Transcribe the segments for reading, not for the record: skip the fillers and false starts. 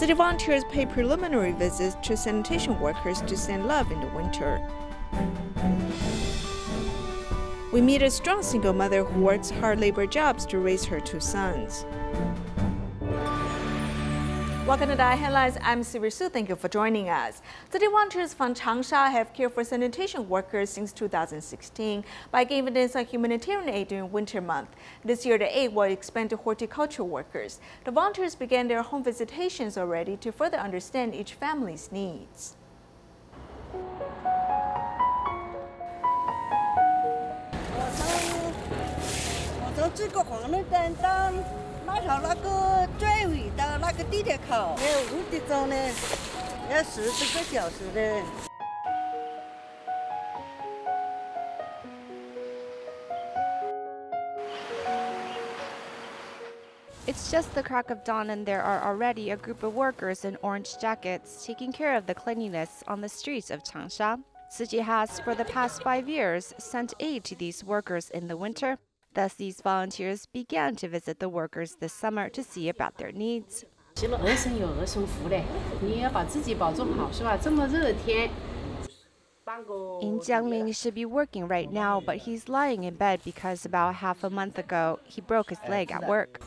City volunteers pay preliminary visits to sanitation workers to send love in the winter. We meet a strong single mother who works hard labor jobs to raise her 2 sons. Welcome to DaAi Headlines. I'm Siri Su. Thank you for joining us. City volunteers from Changsha have cared for sanitation workers since 2016 by giving them some humanitarian aid during winter month. This year, the aid will expand to horticultural workers. The volunteers began their home visitations already to further understand each family's needs. It's just the crack of dawn and there are already a group of workers in orange jackets taking care of the cleanliness on the streets of Changsha. Tzu Chi has, for the past 5 years, sent aid to these workers in the winter. Thus, these volunteers began to visit the workers this summer to see about their needs. In Jiangling, he should be working right now, but he's lying in bed because about half a month ago, he broke his leg at work.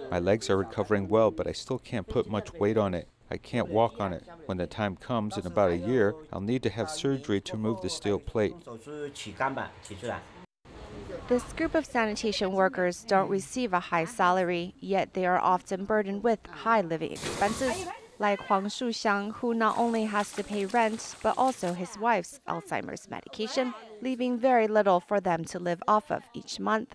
My legs are recovering well, but I still can't put much weight on it. I can't walk on it. When the time comes in about a year, I'll need to have surgery to remove the steel plate. This group of sanitation workers don't receive a high salary, yet they are often burdened with high living expenses, like Huang Shuxiang, who not only has to pay rent, but also his wife's Alzheimer's medication, leaving very little for them to live off of each month.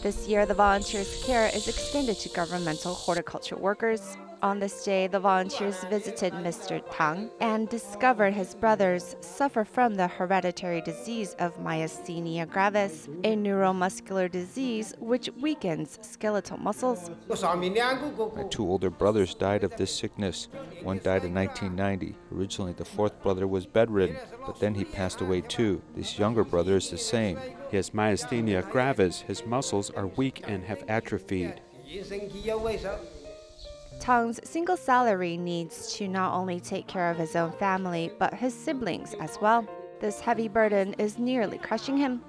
This year, the volunteers' care is extended to governmental horticultural workers. On this day, the volunteers visited Mr. Tang and discovered his brothers suffer from the hereditary disease of myasthenia gravis, a neuromuscular disease which weakens skeletal muscles. My 2 older brothers died of this sickness. One died in 1990. Originally, the 4th brother was bedridden, but then he passed away too. This younger brother is the same. He has myasthenia gravis. His muscles are weak and have atrophied. Tang's single salary needs to not only take care of his own family, but his siblings as well. This heavy burden is nearly crushing him.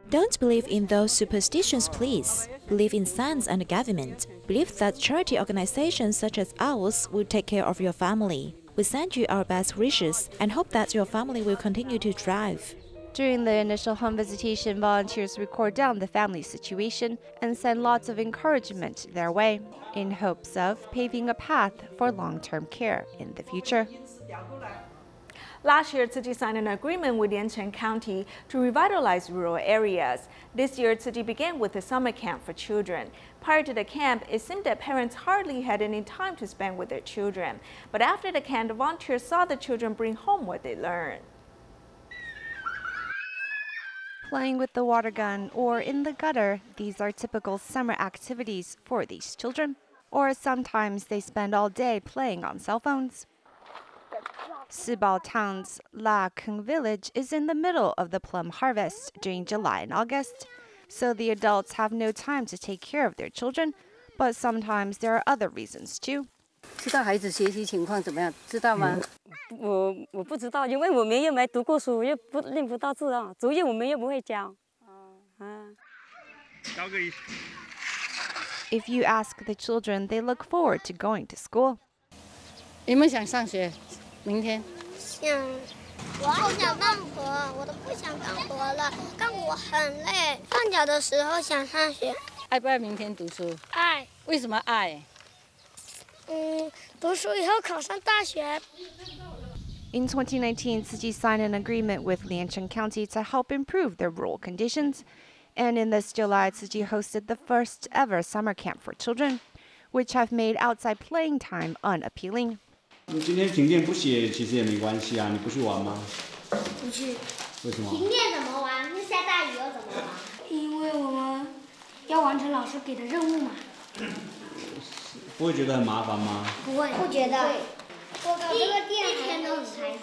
Don't believe in those superstitions, please. Believe in science and government. Believe that charity organizations such as ours will take care of your family. We send you our best wishes and hope that your family will continue to thrive. During the initial home visitation, volunteers record down the family situation and send lots of encouragement their way, in hopes of paving a path for long-term care in the future. Last year, Tzu Chi signed an agreement with Liangchen County to revitalize rural areas. This year, Tzu Chi began with a summer camp for children. Prior to the camp, it seemed that parents hardly had any time to spend with their children. But after the camp, the volunteers saw the children bring home what they learned. Playing with the water gun or in the gutter, these are typical summer activities for these children. Or sometimes they spend all day playing on cell phones. Sibao Town's Liangchen village is in the middle of the plum harvest during July and August, so the adults have no time to take care of their children, but sometimes there are other reasons too. 知道孩子学习情况怎么样？知道吗？我不知道，因为我们又没读过书，又不认不到字啊，主意我们又不会教。教个一。If you ask the children, they look forward to going to school. 你们想上学？明天？想，我好想干活，我都不想干活了，干活很累。放假的时候想上学。爱不爱明天读书？爱。为什么爱？读书以后考上大学。In 2019, Tzu Chi signed an agreement with Liangchen County to help improve their rural conditions. And in this July, Tzu Chi hosted the first ever summer camp for children, which have made outside playing time unappealing. 今天停电不写其实也没关系啊，你不去玩吗？不去。为什么？停电怎么玩？那下大雨又怎么玩？因为我们要玩完成老师给的任务吗？不会觉得很麻烦吗？不会，不觉得。我搞这个店一天都很开心。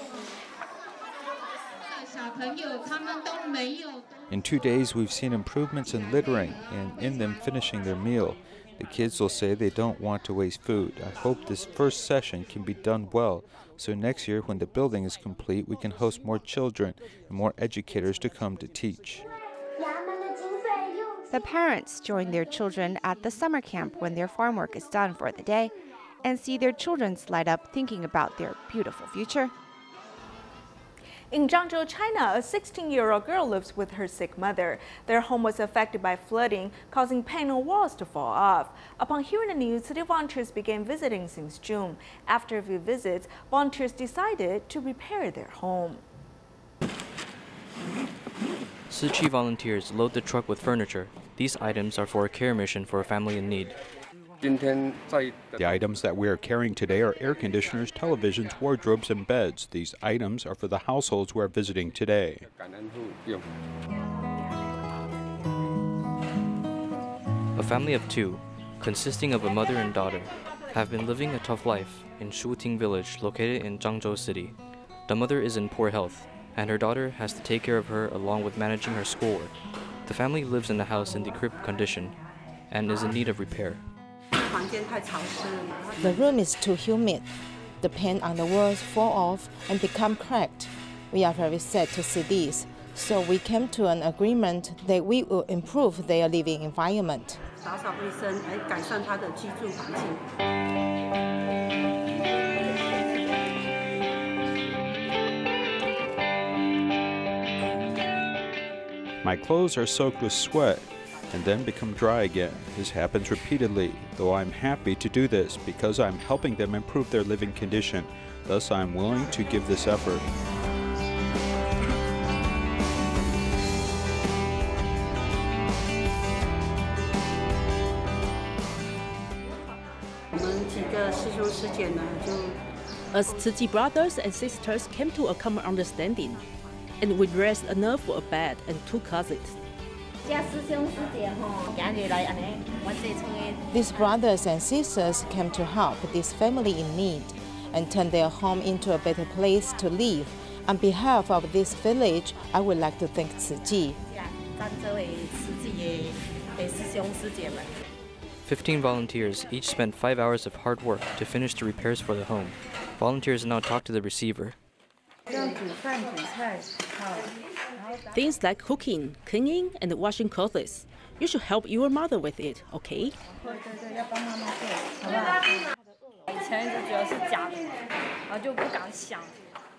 In 2 days, we've seen improvements in littering and in them finishing their meal. The kids will say they don't want to waste food. I hope this first session can be done well, so next year when the building is complete, we can host more children and more educators to come to teach. The parents join their children at the summer camp when their farm work is done for the day and see their children light up thinking about their beautiful future. In Changsha, China, a 16-year-old girl lives with her sick mother. Their home was affected by flooding, causing panel walls to fall off. Upon hearing the news, city volunteers began visiting since June. After a few visits, volunteers decided to repair their home. Tzu Chi volunteers load the truck with furniture. These items are for a care mission for a family in need. The items that we are carrying today are air conditioners, televisions, wardrobes, and beds. These items are for the households we are visiting today. A family of 2, consisting of a mother and daughter, have been living a tough life in Shuting village located in Zhangzhou city. The mother is in poor health, and her daughter has to take care of her along with managing her schoolwork. The family lives in a house in decrepit condition and is in need of repair. The room is too humid. The paint on the walls fall off and become cracked. We are very sad to see this, so we came to an agreement that we will improve their living environment. My clothes are soaked with sweat and then become dry again. This happens repeatedly, though I'm happy to do this because I'm helping them improve their living condition. Thus, I'm willing to give this effort. Us Tzu Chi brothers and sisters came to a common understanding, and we raised enough for a bed and 2 closets. These brothers and sisters came to help this family in need and turn their home into a better place to live. On behalf of this village, I would like to thank Tzu Chi. 15 volunteers each spent 5 hours of hard work to finish the repairs for the home. Volunteers now talk to the receiver. Things like cooking, cleaning, and washing clothes. You should help your mother with it, okay?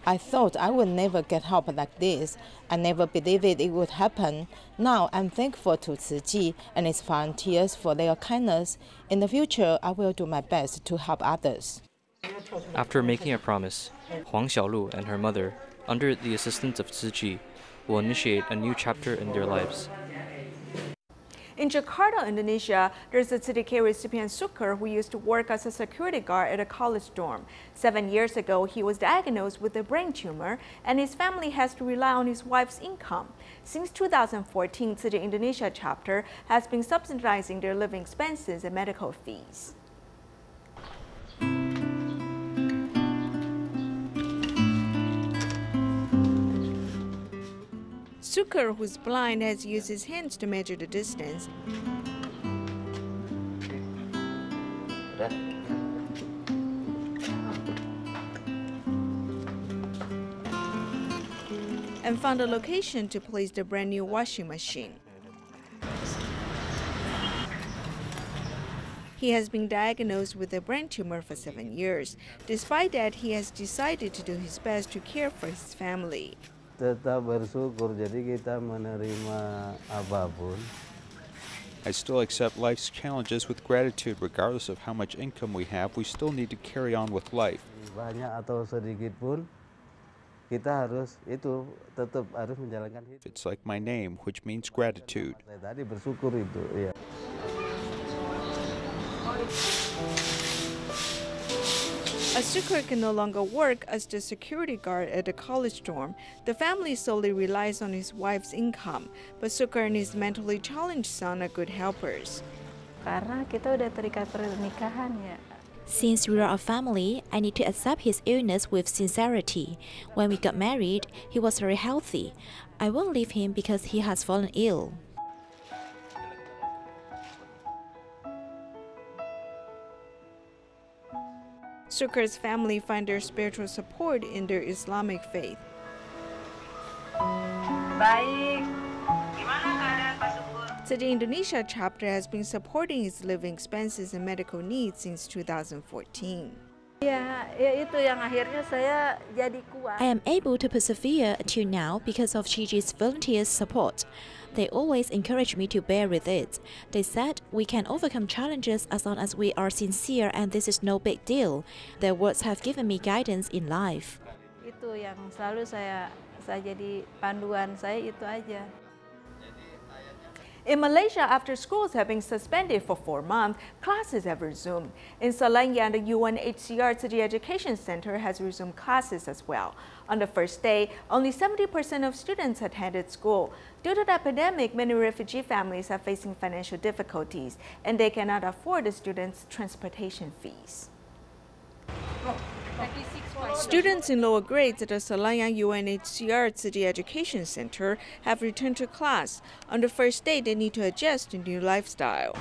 I thought I would never get help like this. I never believed it would happen. Now I'm thankful to Tzu Chi and its volunteers for their kindness. In the future, I will do my best to help others. After making a promise, Huang Xiaolu and her mother, under the assistance of Tzu Chi, will initiate a new chapter in their lives. In Jakarta, Indonesia, there's a CDK recipient Sukar who used to work as a security guard at a college dorm. 7 years ago, he was diagnosed with a brain tumor, and his family has to rely on his wife's income. Since 2014, CDK Indonesia chapter has been subsidizing their living expenses and medical fees. Sukar, who's blind, has used his hands to measure the distance. And found a location to place the brand new washing machine. He has been diagnosed with a brain tumor for 7 years. Despite that, he has decided to do his best to care for his family. Tetap bersyukur, jadi kita menerima apapun. I still accept life's challenges with gratitude. Regardless of how much income we have, we still need to carry on with life. Banyak atau sedikit pun, kita tetap harus menjalankan hidup. It's like my name, which means gratitude. Tadi bersyukur itu, ya. As Suker can no longer work as the security guard at the college dorm, the family solely relies on his wife's income. But Suker and his mentally challenged son are good helpers. Since we are a family, I need to accept his illness with sincerity. When we got married, he was very healthy. I won't leave him because he has fallen ill. Suker's family find their spiritual support in their Islamic faith. The Indonesia chapter has been supporting his living expenses and medical needs since 2014. I am able to persevere till now because of Tzu Chi's volunteers' support. They always encourage me to bear with it. They said we can overcome challenges as long as we are sincere, and this is no big deal. Their words have given me guidance in life. Itu yang selalu saya jadi panduan saya itu aja. In Malaysia, after schools have been suspended for 4 months, classes have resumed. In Selayang, the UNHCR Tzu Chi Education Center has resumed classes as well. On the first day, only 70% of students attended school. Due to the epidemic, many refugee families are facing financial difficulties, and they cannot afford the students' transportation fees. Students in lower grades at the Selayang UNHCR Tzu Chi Education Center have returned to class. On the first day, they need to adjust to new lifestyle.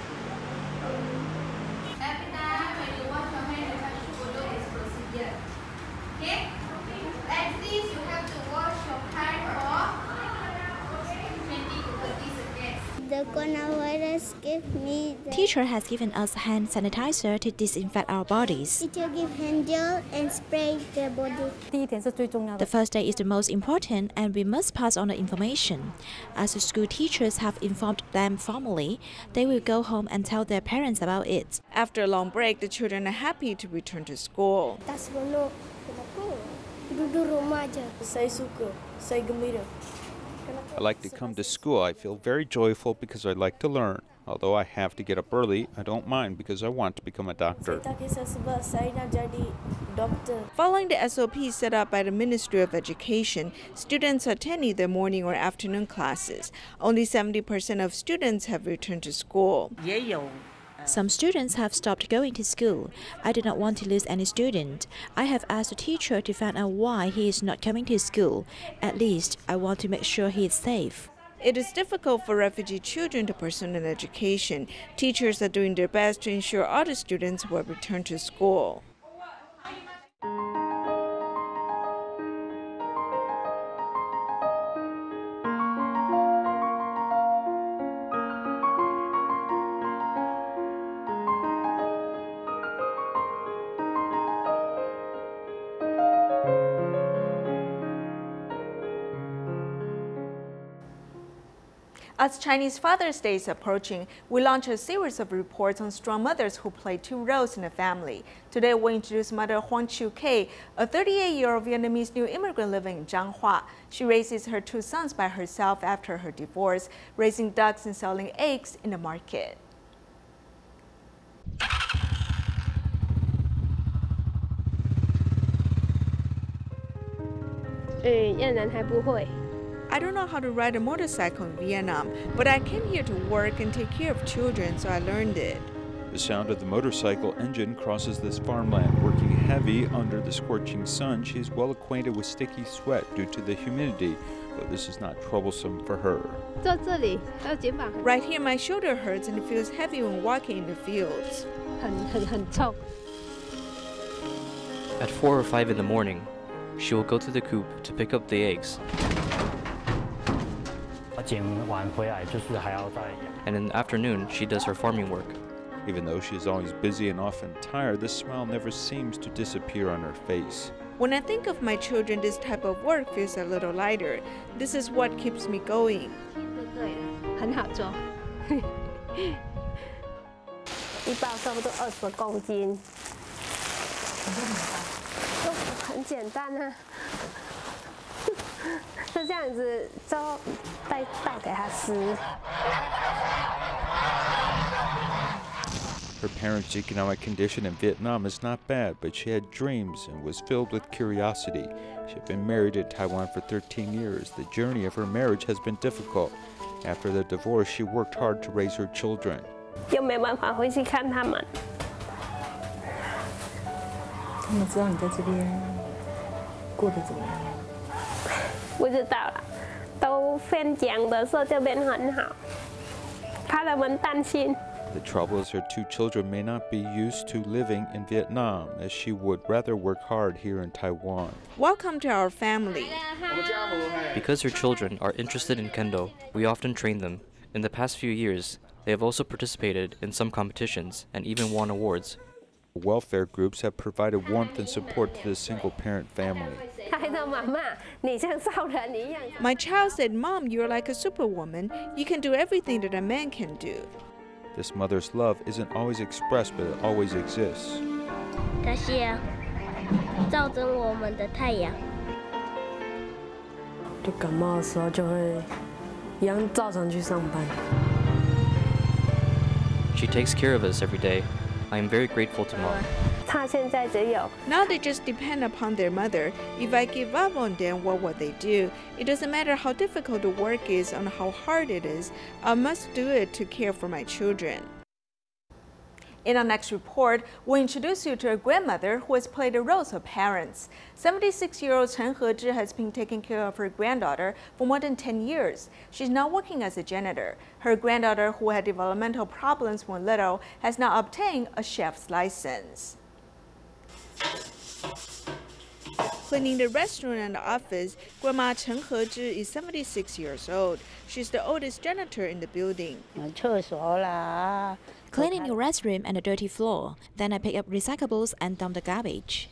The coronavirus gave me Teacher has given us hand sanitizer to disinfect our bodies. Teacher give hand gel and spray the body. The first day is the most important, and we must pass on the information. As the school teachers have informed them formally, they will go home and tell their parents about it. After a long break, the children are happy to return to school. I like to come to school. I feel very joyful because I like to learn. Although I have to get up early, I don't mind because I want to become a doctor. Following the SOP set up by the Ministry of Education, students attend either morning or afternoon classes. Only 70% of students have returned to school. Some students have stopped going to school. I do not want to lose any student. I have asked the teacher to find out why he is not coming to school. At least, I want to make sure he is safe. It is difficult for refugee children to pursue an education. Teachers are doing their best to ensure all the students will return to school. As Chinese Father's Day is approaching, we launch a series of reports on strong mothers who play 2 roles in a family. Today, we introduce Mother Tzu Chi, a 38-year-old Vietnamese new immigrant living in Changsha. She raises her 2 sons by herself after her divorce, raising ducks and selling eggs in the market. I don't know how to ride a motorcycle in Vietnam, but I came here to work and take care of children, so I learned it. The sound of the motorcycle engine crosses this farmland. Working heavy under the scorching sun, she is well acquainted with sticky sweat due to the humidity, but this is not troublesome for her. Right here, my shoulder hurts and it feels heavy when walking in the fields. At 4 or 5 in the morning, she will go to the coop to pick up the eggs. And in the afternoon, she does her farming work. Even though she is always busy and often tired, the smile never seems to disappear on her face. When I think of my children, this type of work feels a little lighter. This is what keeps me going. Her parents' economic condition in Vietnam is not bad, but she had dreams and was filled with curiosity. She had been married in Taiwan for 13 years. The journey of her marriage has been difficult. After the divorce, she worked hard to raise her children. 又没办法回去看他们。他们知道你在这边过得怎么样？不知道了，都分享的说这边很好，怕他们担心。 The trouble is her two children may not be used to living in Vietnam, as she would rather work hard here in Taiwan. Welcome to our family. Because her children are interested in kendo, we often train them. In the past few years, they have also participated in some competitions and even won awards. Welfare groups have provided warmth and support to this single-parent family. My child said, "Mom, you're like a superwoman. You can do everything that a man can do." This mother's love isn't always expressed, but it always exists. 它是照着我们的太阳。就感冒的时候就会一样照常去上班。 She takes care of us every day. I am very grateful to Mom. 他现在只有 Now they just depend upon their mother. If I give up on them, what will they do? It doesn't matter how difficult the work is and how hard it is. I must do it to care for my children. In our next report, we'll introduce you to a grandmother who has played the roles of parents. 76-year-old Chen Hezhi has been taking care of her granddaughter for more than 10 years. She's now working as a janitor. Her granddaughter, who had developmental problems when little, has now obtained a chef's license. Cleaning the restaurant and the office, Grandma Chen Hezhi is 76 years old. She's the oldest janitor in the building. Cleaning your restroom and the dirty floor. Then I pick up recyclables and dump the garbage.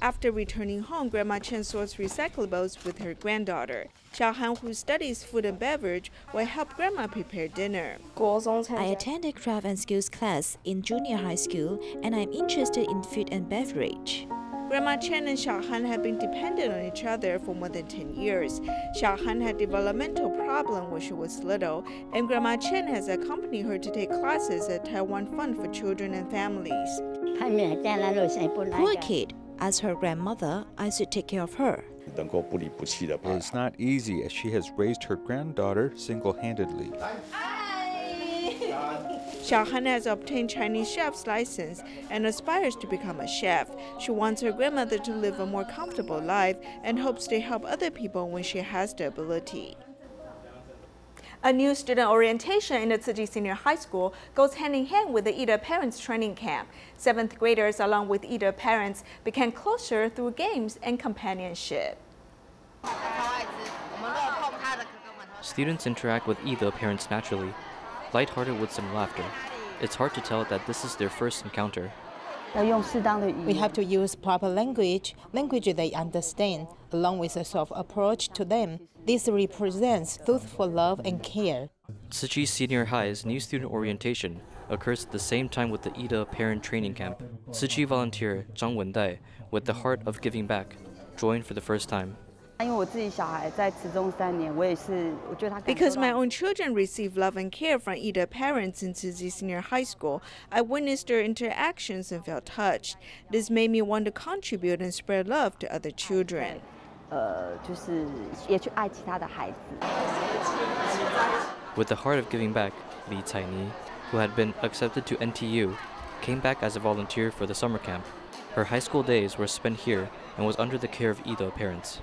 After returning home, Grandma Chen sorts recyclables with her granddaughter. Xiaohan, who studies food and beverage, will help Grandma prepare dinner. I attended craft and skills class in junior high school, and I'm interested in food and beverage. Grandma Chen and Xiaohan have been dependent on each other for more than 10 years. Xiaohan had developmental problems when she was little, and Grandma Chen has accompanied her to take classes at Taiwan Fund for Children and Families. Poor kid. As her grandmother, I should take care of her. It's not easy, as she has raised her granddaughter single-handedly. Xiaohan has obtained Chinese chef's license and aspires to become a chef. She wants her grandmother to live a more comfortable life and hopes to help other people when she has the ability. A new student orientation in the Tzu Chi Senior High School goes hand in hand with the Ida Parents Training Camp. 7th graders, along with Ida parents, became closer through games and companionship. Students interact with Ida parents naturally, lighthearted with some laughter. It's hard to tell that this is their first encounter. We have to use proper language they understand, along with a soft approach to them. This represents thoughtful love and care. Tzu Chi Senior High's new student orientation occurs at the same time with the Ida Parent Training Camp. Tzu Chi volunteer Zhang Wendai, with the heart of giving back, joined for the first time. Because my own children receive love and care from Ida parents in Tzu Chi Senior High School, I witnessed their interactions and felt touched. This made me want to contribute and spread love to other children. With the heart of giving back, Li Caini, who had been accepted to NTU, came back as a volunteer for the summer camp. Her high school days were spent here and was under the care of Ida parents.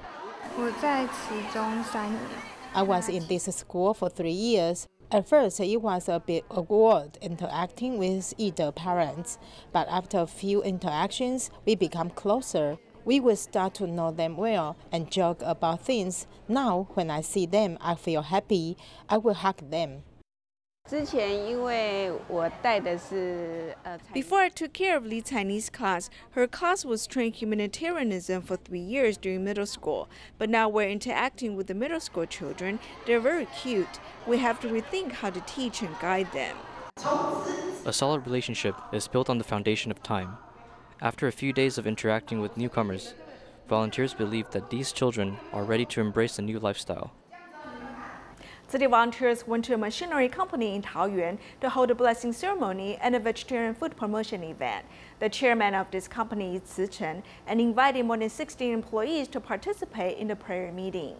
I was in this school for 3 years. At first, it was a bit awkward interacting with Ida parents, but after a few interactions, we become closer. We will start to know them well and joke about things. Now, when I see them, I feel happy. I will hug them. Before I took care of Li Caini's class, her class was trained humanitarianism for 3 years during middle school. But now we're interacting with the middle school children. They're very cute. We have to rethink how to teach and guide them. A solid relationship is built on the foundation of time. After a few days of interacting with newcomers, volunteers believe that these children are ready to embrace a new lifestyle. City volunteers went to a machinery company in Taoyuan to hold a blessing ceremony and a vegetarian food promotion event. The chairman of this company is Tzu Chi and invited more than 60 employees to participate in the prayer meeting.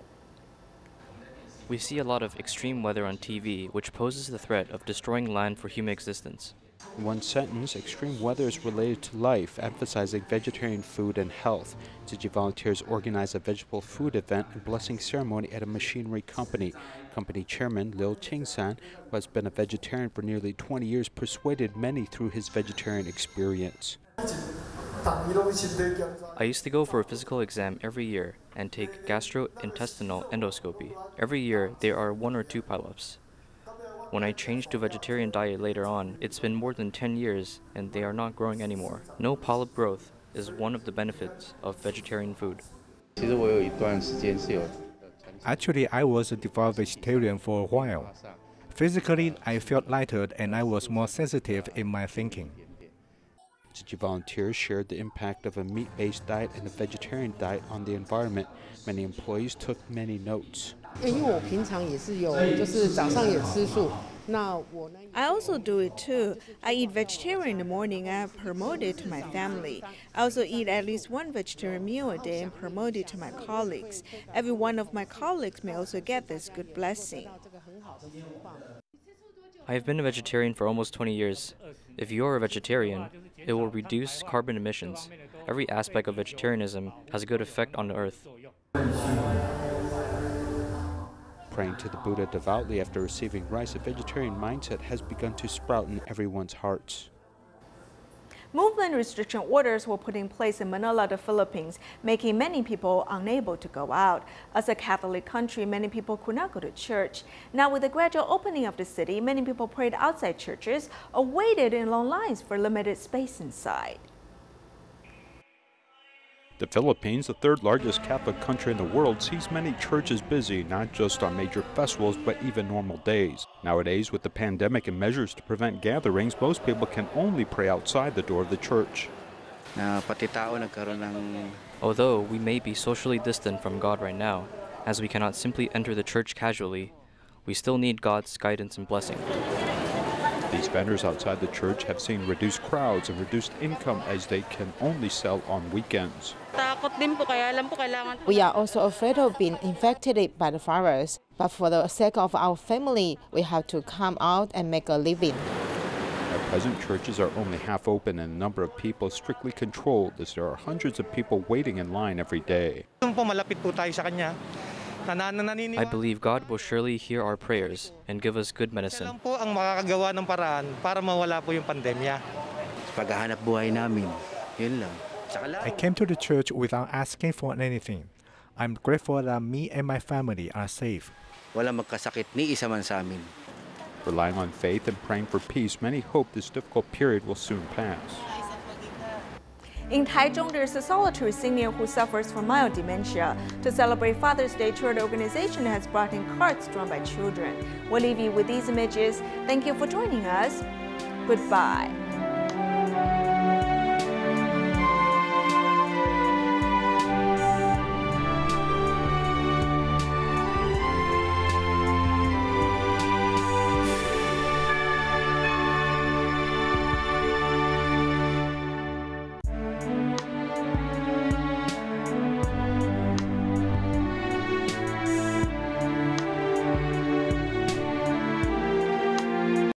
We see a lot of extreme weather on TV, which poses the threat of destroying land for human existence. In one sentence, extreme weather is related to life, emphasizing vegetarian food and health. Tzu Chi volunteers organized a vegetable food event and blessing ceremony at a machinery company. Company chairman Liangchen, who has been a vegetarian for nearly 20 years, persuaded many through his vegetarian experience. I used to go for a physical exam every year and take gastrointestinal endoscopy. Every year, there are 1 or 2 polyps. When I changed to vegetarian diet later on, it's been more than 10 years and they are not growing anymore. No polyp growth is one of the benefits of vegetarian food. Actually, I was a devout vegetarian for a while. Physically, I felt lighter and I was more sensitive in my thinking. Tzu Chi volunteers shared the impact of a meat-based diet and a vegetarian diet on the environment. Many employees took many notes. I also do it too. I eat vegetarian in the morning and I promote it to my family. I also eat at least 1 vegetarian meal a day and promote it to my colleagues. Every one of my colleagues may also get this good blessing. I have been a vegetarian for almost 20 years. If you are a vegetarian, it will reduce carbon emissions. Every aspect of vegetarianism has a good effect on the earth. Praying to the Buddha devoutly after receiving rice, a vegetarian mindset has begun to sprout in everyone's hearts. Movement restriction orders were put in place in Manila, the Philippines, making many people unable to go out. As a Catholic country, many people could not go to church. Now, with the gradual opening of the city, many people prayed outside churches or waited in long lines for limited space inside. The Philippines, the 3rd largest Catholic country in the world, sees many churches busy, not just on major festivals, but even normal days. Nowadays, with the pandemic and measures to prevent gatherings, most people can only pray outside the door of the church. Although we may be socially distant from God right now, as we cannot simply enter the church casually, we still need God's guidance and blessing. These vendors outside the church have seen reduced crowds and reduced income as they can only sell on weekends. We are also afraid of being infected by the virus, but for the sake of our family, we have to come out and make a living. At present, churches are only half open and the number of people strictly controlled, as there are hundreds of people waiting in line every day. I believe God will surely hear our prayers and give us good medicine. I came to the church without asking for anything. I'm grateful that me and my family are safe. Relying on faith and praying for peace, many hope this difficult period will soon pass. In Taichung, there's a solitary senior who suffers from mild dementia. To celebrate Father's Day, church organization has brought in carts drawn by children. We'll leave you with these images. Thank you for joining us. Goodbye.